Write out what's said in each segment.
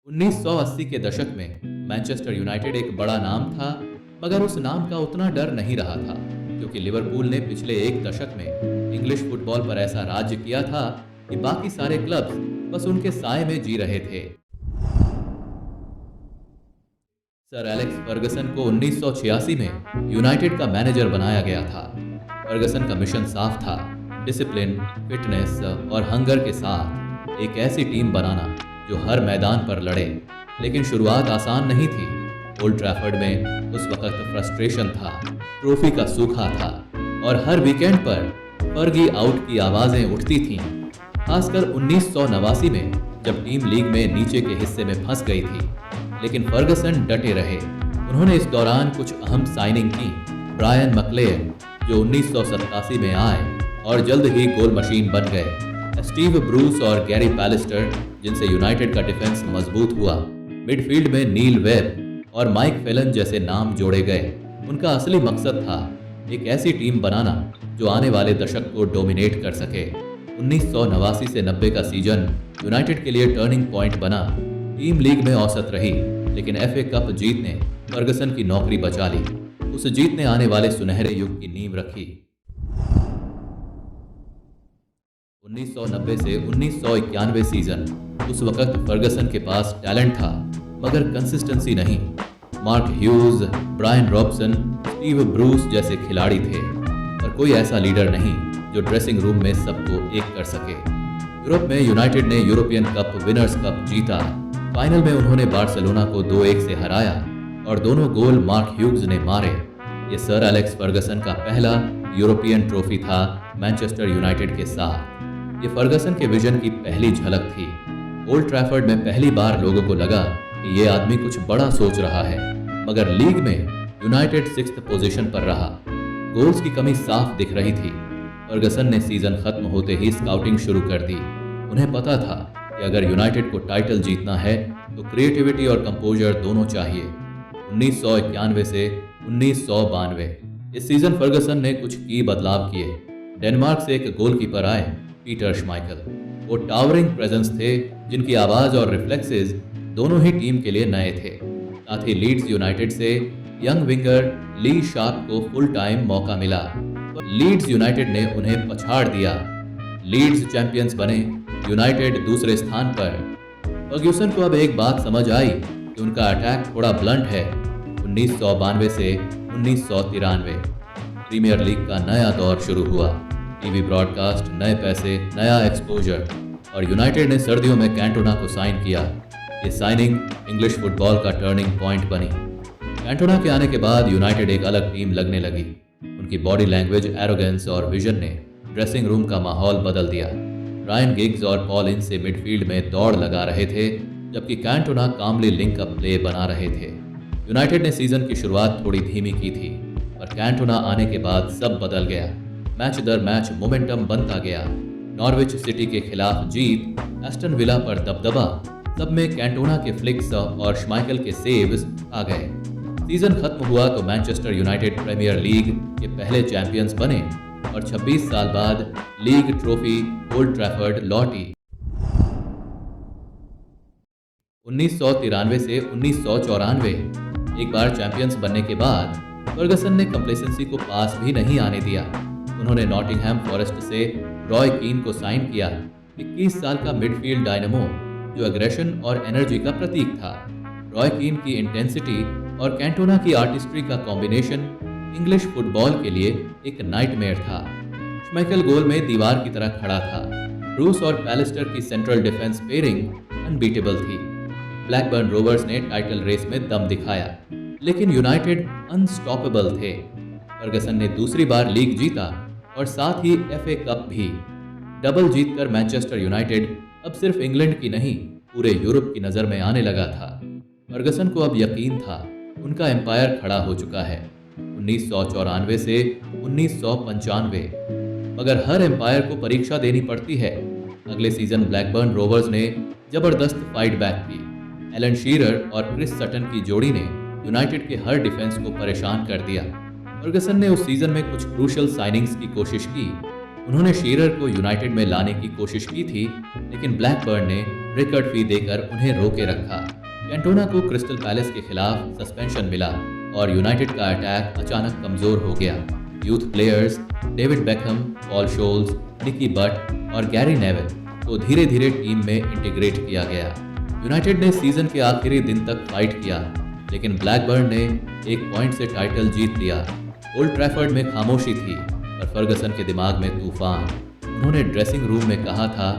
1980 के दशक में मैनचेस्टर यूनाइटेड एक बड़ा नाम था, मगर उस नाम का उतना डर नहीं रहा था, क्योंकि लिवरपूल ने पिछले एक दशक में इंग्लिश फुटबॉल पर ऐसा राज्य किया था कि बाकी सारे क्लब्स बस उनके साए में जी रहे थे। सर एलेक्स फर्गसन को 1986 में यूनाइटेड का मैनेजर बनाया गया था। फर्गसन का मिशन साफ था, डिसिप्लिन, फिटनेस और हंगर के साथ एक ऐसी टीम बनाना जो हर मैदान पर लड़े। लेकिन शुरुआत आसान नहीं थी। ओल्ड ट्रैफर्ड में उस वक्त फ्रस्ट्रेशन था, ट्रॉफी का सूखा था और हर वीकेंड पर फर्गी आउट की आवाजें उठती थीं। खासकर 1989 में जब टीम लीग में नीचे के हिस्से में फंस गई थी। लेकिन फर्गसन डटे रहे। उन्होंने इस दौरान कुछ अहम साइनिंग की। ब्रायन मैक्लेयन जो 1987 में आए और जल्द ही गोल मशीन बन गए। स्टीव ब्रूस और गैरी पैलिस्टर जिनसे यूनाइटेड का डिफेंस मजबूत हुआ। मिडफील्ड में नील वेब और माइक फेलन जैसे नाम जोड़े गए। उनका असली मकसद था एक ऐसी टीम बनाना जो आने वाले दशक को डोमिनेट कर सके। 1989 से 90 का सीजन यूनाइटेड के लिए टर्निंग पॉइंट बना। टीम लीग में औसत रही, लेकिन एफए कप जीत ने फर्गसन की नौकरी बचा ली। उस जीत ने आने वाले सुनहरे युग की नींव रखी। 1990 से 1991 सीजन, उस वक्त फर्गसन के पास टैलेंट था, मगर कंसिस्टेंसी नहीं। Mark Hughes, Bryan Robson, Steve Bruce जैसे खिलाड़ी थे, पर कोई ऐसा लीडर नहीं जो ड्रेसिंग रूम में सबको एक कर सके। यूरोप में यूनाइटेड ने यूरोपियन कप, विनर्स कप जीता। फाइनल में उन्होंने बार्सिलोना को 2-1 से हराया और दोनों गोल मार्क ह्यूज ने मारे। ये सर एलेक्स फर्गसन का पहला यूरोपियन ट्रॉफी था मैनचेस्टर यूनाइटेड के साथ। ये फर्गसन के विजन की पहली झलक थी। ओल्ड ट्रैफर्ड में पहली बार लोगों को लगा कि ये आदमी कुछ बड़ा सोच रहा है, मगर लीग में यूनाइटेड 6th पोजीशन पर रहा। गोल्स की कमी साफ दिख रही थी। फर्गसन ने सीजन खत्म होते ही स्काउटिंग शुरू कर दी। उन्हें पता था कि अगर यूनाइटेड को टाइटल जीतना है तो क्रिएटिविटी और कंपोजर दोनों चाहिए। 1991 से 1992 इस सीजन फर्गसन ने कुछ की बदलाव किए। डेनमार्क से एक गोलकीपर आए, पीटर श्माइकल। वो टावरिंग प्रेजेंस थे जिनकी आवाज और रिफ्लेक्सेस दोनों ही टीम के लिए नए थे। साथ ही लीड्स यूनाइटेड से यंग विंगर ली शार्प को फुल टाइम मौका मिला। लीड्स यूनाइटेड ने उन्हें पछाड़ दिया। लीड्स चैंपियंस बने, यूनाइटेड दूसरे स्थान पर। फर्ग्यूसन को अब एक बात समझ आई कि उनका अटैक थोड़ा ब्लंट है। 1992 से 1993 प्रीमियर लीग का नया दौर शुरू हुआ। टीवी ब्रॉडकास्ट, नए पैसे, नया एक्सपोजर, और यूनाइटेड ने सर्दियों में कैंटोना को साइन किया। ये साइनिंग इंग्लिश फुटबॉल का टर्निंग पॉइंट बनी। कैंटोना के आने के बाद यूनाइटेड एक अलग टीम लगने लगी। उनकी बॉडी लैंग्वेज, एरोगेंस और विजन ने ड्रेसिंग रूम का माहौल बदल दिया। रायन गिग्स और पॉल इंस से मिडफील्ड में दौड़ लगा रहे थे, जबकि कैंटोना कामली लिंक अप प्ले बना रहे थे। यूनाइटेड ने सीजन की शुरुआत थोड़ी धीमी की थी, पर कैंटोना आने के बाद सब बदल गया। मैच दर मैच मोमेंटम बनता गया। नॉर्विच सिटी के खिलाफ जीत, एस्टन विला पर दबदबा, सब में कैंटोना के फ्लिक्स और श्माइकल के सेव्स आ गए। सीजन खत्म हुआ तो मैनचेस्टर यूनाइटेड प्रीमियर लीग के पहले चैंपियंस बने और 26 साल बाद लीग ट्रॉफी ओल्ड ट्रैफर्ड लौटी। 1993 से 1994 एक बार चैंपियंस बनने के बाद फर्गसन ने कंप्लेसेंसी को पास भी नहीं आने दिया। उन्होंने नॉटिंघम फॉरेस्ट से रॉय कीन को साइन किया, 21 साल का मिडफील्ड डायनामो जो एग्रेशन और एनर्जी का प्रतीक था। रॉय कीन की इंटेंसिटी और कैंटोना की आर्टिस्ट्री का कॉम्बिनेशन इंग्लिश फुटबॉल के लिए एक नाइटमेयर था। श्माइकल गोल में दीवार की तरह खड़ा था। ब्रूस और पैलिस्टर की सेंट्रल डिफेंस पेयरिंग अनबीटेबल थी। ब्लैकबर्न रोवर्स ने टाइटल रेस में दम दिखाया, लेकिन यूनाइटेड अनस्टॉपेबल थे। फर्गसन ने दूसरी बार लीग जीता और साथ ही एफए कप भी। डबल जीतकर मैनचेस्टर यूनाइटेड अब सिर्फ इंग्लैंड की नहीं, पूरे यूरोप की नजर में आने लगा था। फर्गसन को अब यकीन था उनका एम्पायर खड़ा हो चुका है। 1994 से 1995, मगर हर एम्पायर को परीक्षा देनी पड़ती है। अगले सीजन ब्लैकबर्न रोवर्स ने जबरदस्त फाइट बैक की। एलन शीरर और क्रिस सटन की जोड़ी ने यूनाइटेड के हर डिफेंस को परेशान कर दिया। फर्गसन ने उस सीजन में कुछ क्रूशियल साइनिंग्स की कोशिश की। उन्होंने शीरर को यूनाइटेड में लाने की कोशिश की थी, लेकिन ब्लैकबर्न ने रिकॉर्ड फी देकर उन्हें रोके रखा। कैंटोना को क्रिस्टल पैलेस के खिलाफ सस्पेंशन मिला और यूनाइटेड का अटैक अचानक कमजोर हो गया। Youth players David Beckham, Paul Scholes, Nicky Butt और गैरी नेविल को धीरे धीरे टीम में इंटीग्रेट किया गया। यूनाइटेड ने सीजन के आखिरी दिन तक फाइट किया, लेकिन ब्लैकबर्न ने 1 पॉइंट से टाइटल जीत लिया। ओल्ड ट्रैफर्ड में खामोशी थी, पर फर्गसन के दिमाग में तूफान। उन्होंने ड्रेसिंग रूम में कहा था,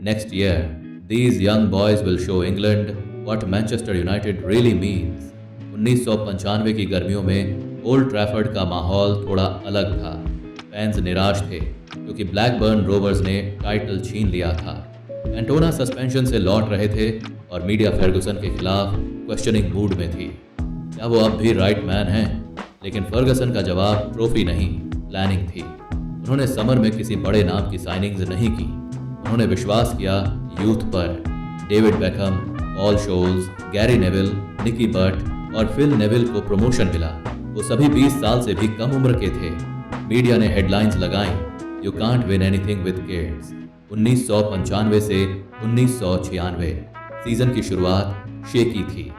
next year these young boys will show England what Manchester United really means. 1995 की गर्मियों में ओल्ड ट्रैफर्ड का माहौल थोड़ा अलग था। फैंस निराश थे क्योंकि ब्लैकबर्न रोवर्स ने टाइटल छीन लिया था। कैंटोना सस्पेंशन से लौट रहे थे और मीडिया फर्गुसन के खिलाफ क्वेश्चनिंग मूड में थी। क्या वो अब भी राइट मैन हैं? लेकिन फर्गसन का जवाब ट्रॉफी नहीं, प्लानिंग थी। उन्होंने समर में किसी बड़े नाम की साइनिंग्स नहीं की। उन्होंने विश्वास किया यूथ पर। David Beckham, Paul Scholes, Gary Neville, Nicky Butt और फिल नेविल को प्रमोशन मिला। वो सभी 20 साल से भी कम उम्र के थे। मीडिया ने हेडलाइंस लगाई, you can't win anything with kids. 1995 से 1996 सीजन की शुरुआत शेकी थी।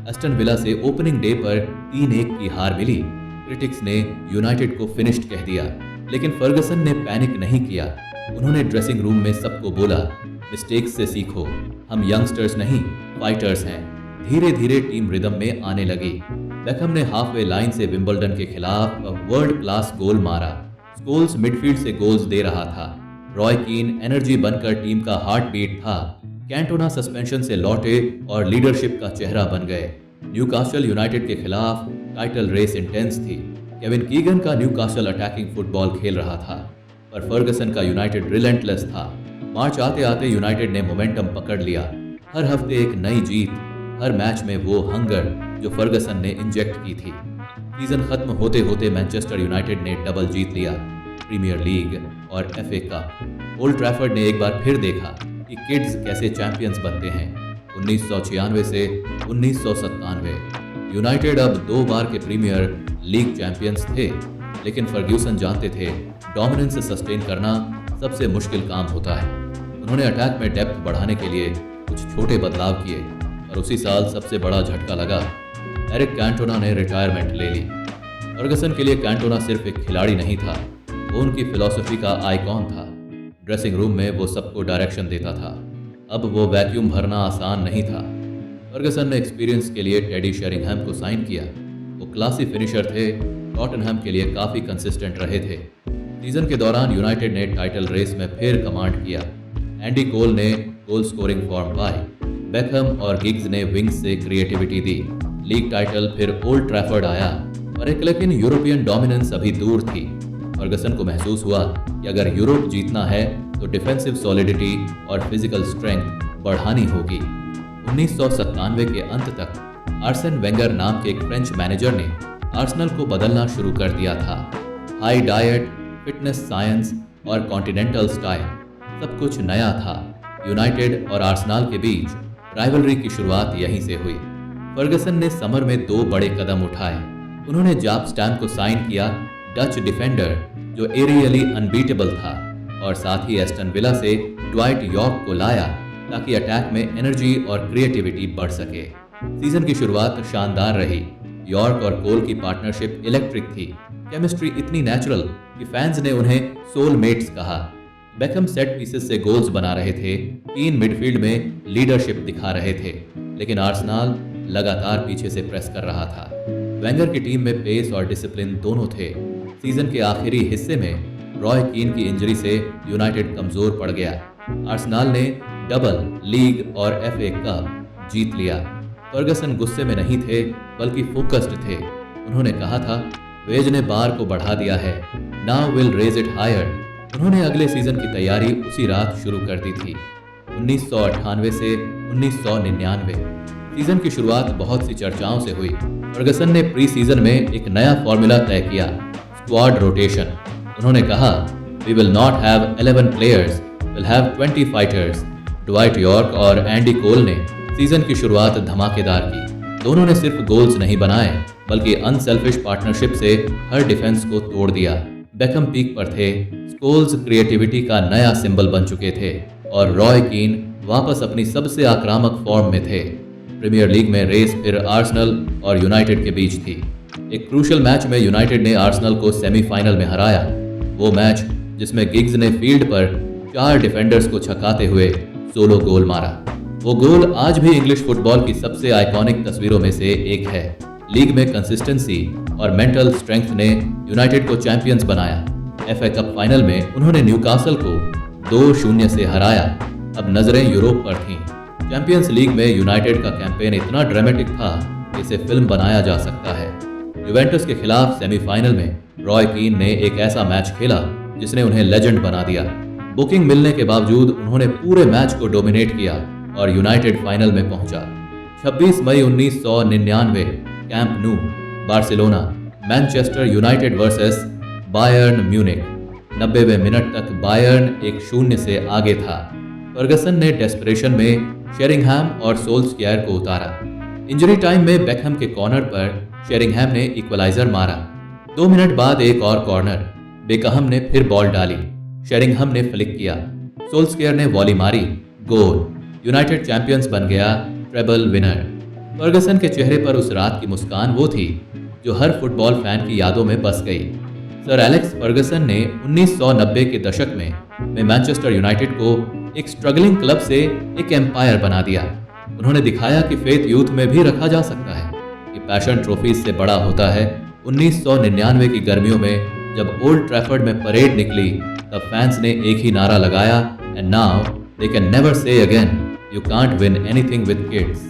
एस्टन विला से ओपनिंग डे पर 3-1 की हार मिली। क्रिटिक्स ने यूनाइटेड को फिनिश्ड कह दिया, लेकिन फर्गसन ने पैनिक नहीं किया। उन्होंने ड्रेसिंग रूम में सबको बोला, मिस्टेक्स से सीखो, हम यंगस्टर्स नहीं फाइटर्स हैं। धीरे धीरे टीम रिदम में आने लगी। बेकहम ने हाफवे लाइन से विंबलडन के खिलाफ वर्ल्ड क्लास गोल मारा। स्कोल्स मिडफील्ड से गोल्स दे रहा था। रॉय कीन एनर्जी बनकर टीम का हार्ट बीट था। कैंटोना सस्पेंशन से लौटे और लीडरशिप का चेहरा बन गए। न्यूकासल यूनाइटेड के खिलाफ टाइटल रेस इंटेंस थी। केविन कीगन का न्यूकासल अटैकिंग फुटबॉल खेल रहा था, पर फर्गसन का यूनाइटेड रिलेंटलेस था। मार्च आते आते यूनाइटेड ने मोमेंटम पकड़ लिया। हर हफ्ते एक नई जीत, हर मैच में वो हंगर जो फर्गसन ने इंजेक्ट की थी। सीजन खत्म होते होते मैनचेस्टर यूनाइटेड ने डबल जीत लिया, प्रीमियर लीग और FA कप। ओल्ड ट्रैफर्ड ने एक बार फिर देखा कि किड्स कैसे चैंपियंस बनते हैं। 1996 से 1997 यूनाइटेड अब 2 बार के प्रीमियर लीग चैंपियंस थे, लेकिन फर्ग्यूसन जानते थे डोमिनेंस सस्टेन करना सबसे मुश्किल काम होता है। उन्होंने अटैक में डेप्थ बढ़ाने के लिए कुछ छोटे बदलाव किए और उसी साल सबसे बड़ा झटका लगा। एरिक कैंटोना ने रिटायरमेंट ले ली। फर्गसन के लिए कैंटोना सिर्फ एक खिलाड़ी नहीं था, वो उनकी फिलॉसफी का आइकॉन था। ड्रेसिंग रूम में वो सबको डायरेक्शन देता था। अब वो वैक्यूम भरना आसान नहीं था। फर्गसन ने एक्सपीरियंस के लिए टेडी शेरिंघम को साइन किया। वो क्लासी फिनिशर थे, टॉटनहम के लिए काफ़ी कंसिस्टेंट रहे थे। सीजन के दौरान यूनाइटेड ने टाइटल रेस में फिर कमांड किया। एंडी कोल ने गोल स्कोरिंग फॉर्म पाई। बेकहम और गिग्स ने विंग्स से क्रिएटिविटी दी। लीग टाइटल फिर ओल्ड ट्रैफर्ड आया, पर एक लेकिन यूरोपियन डोमिनेंस अभी दूर थी। फर्गसन को महसूस हुआ कि अगर यूरोप जीतना है तो डिफेंसिव सॉलिडिटी और फिजिकल स्ट्रेंथ बढ़ानी होगी। 1997 के अंत तक आर्सेन वेंगर नाम के एक फ्रेंच मैनेजर ने आर्सेनल को बदलना शुरू कर दिया था। हाई डाइट, फिटनेस साइंस और कॉन्टिनेंटल स्टाइल, सब कुछ नया था। यूनाइटेड और आर्सेनल के बीच राइवलरी की शुरुआत यहीं से हुई। फर्गसन ने समर में 2 बड़े कदम उठाए। उन्होंने जाब स्टैम्प को साइन किया, डच डिफेंडर जो एरियली अनबीटेबल था, और साथ ही एस्टन विला से ड्वाइट यॉर्क को लाया ताकि अटैक में एनर्जी और क्रिएटिविटी बढ़ सके। सीजन की शुरुआत शानदार रही। यॉर्क और कोल की पार्टनरशिप इलेक्ट्रिक थी। केमिस्ट्री इतनी नेचुरल कि फैंस ने उन्हें सोलमेट्स कहा। बेकहम सेट पीसेस से गोल्स बना रहे थे, कीन मिडफील्ड में लीडरशिप दिखा रहे थे, लेकिन आर्सेनल लगातार पीछे से प्रेस कर रहा था। वेंगर की टीम में पेस और डिसिप्लिन दोनों थे। सीजन के आखिरी हिस्से में रॉय कीन की इंजरी से यूनाइटेड कमजोर पड़ गया। आर्सेनल ने डबल लीग और FA कप जीत लिया। फर्गसन गुस्से में नहीं थे बल्कि फोकस्ड थे। उन्होंने कहा था, वेज ने बार को बढ़ा दिया है, now will raise it higher. उन्होंने अगले सीजन की तैयारी उसी रात शुरू कर दी थी। 1998 से 1999 सीजन की शुरुआत बहुत सी चर्चाओं से हुई। फर्गसन ने प्री सीजन में एक नया फॉर्मूला तय किया, स्क्वाड रोटेशन। उन्होंने कहा, we will not have 11 players, will have 20 fighters. Dwight Yorke और एंडी कोल ने सीजन की शुरुआत धमाकेदार की। दोनों ने सिर्फ गोल्स नहीं बनाए बल्कि अनसेल्फिश पार्टनरशिप से हर डिफेंस को तोड़ दिया। बेकहम पीक पर थे, स्कोल्स क्रिएटिविटी का नया सिंबल बन चुके थे और रॉय कीन वापस अपनी सबसे आक्रामक फॉर्म में थे। प्रीमियर लीग में रेस फिर आर्सेनल और यूनाइटेड के बीच थी। एक क्रूशियल मैच में यूनाइटेड ने आर्सेनल को सेमीफाइनल में हराया। वो मैच जिसमें गिग्स ने फील्ड पर 4 डिफेंडर्स को छकाते हुए 16 गोल मारा। वो गोल आज भी इंग्लिश फुटबॉल की सबसे आइकॉनिक तस्वीरों में से एक है। लीग में कंसिस्टेंसी और मेंटल स्ट्रेंथ ने यूनाइटेड को चैंपियंस बनाया। एफए कप फाइनल में उन्होंने न्यूकासल को 2-0 से हराया। अब नजरें यूरोप पर थीं। चैंपियंस लीग में यूनाइटेड का कैंपेन इतना ड्रामेटिक था कि इसे फिल्म बनाया जा सकता है। यूवेंटस के खिलाफ सेमीफाइनल में रॉय कीन ने एक ऐसा मैच खेला जिसने उन्हें लेजेंड बना दिया। बुकिंग मिलने के बावजूद उन्होंने पूरे मैच को डोमिनेट किया और यूनाइटेड फाइनल में पहुंचा। 26 मई 1999 Camp Nou, Barcelona, Manchester United versus Bayern Munich. 90वें मिनट तक बायर्न 1-0 से आगे था। फर्गसन ने डेस्परेशन में शेरिंघहैम और सोल्सकियर को उतारा। इंजरी टाइम में बेकहम के कॉर्नर पर शेरिंघहैम ने इक्वलाइजर मारा। 2 मिनट बाद एक और कॉर्नर, बेकहम ने फिर बॉल डाली, शेरिंघहम ने फ्लिक किया, सोल्सकियर ने वॉली मारी, गोल। यूनाइटेड चैंपियंस बन गया, ट्रेबल विनर। फर्गसन के चेहरे पर उस रात की मुस्कान वो थी जो हर फुटबॉल फैन की यादों में बस गई। सर एलेक्स फर्गसन ने 1990 के दशक में मैनचेस्टर यूनाइटेड को एक स्ट्रगलिंग क्लब से एक एम्पायर बना दिया। उन्होंने दिखाया कि फेथ यूथ में भी रखा जा सकता है, कि पैशन ट्रॉफी से बड़ा होता है। 1999 की गर्मियों में जब ओल्ड ट्रैफर्ड में परेड निकली, तब फैंस ने एक ही नारा लगाया, and now they can never say again, you can't win anything with kids.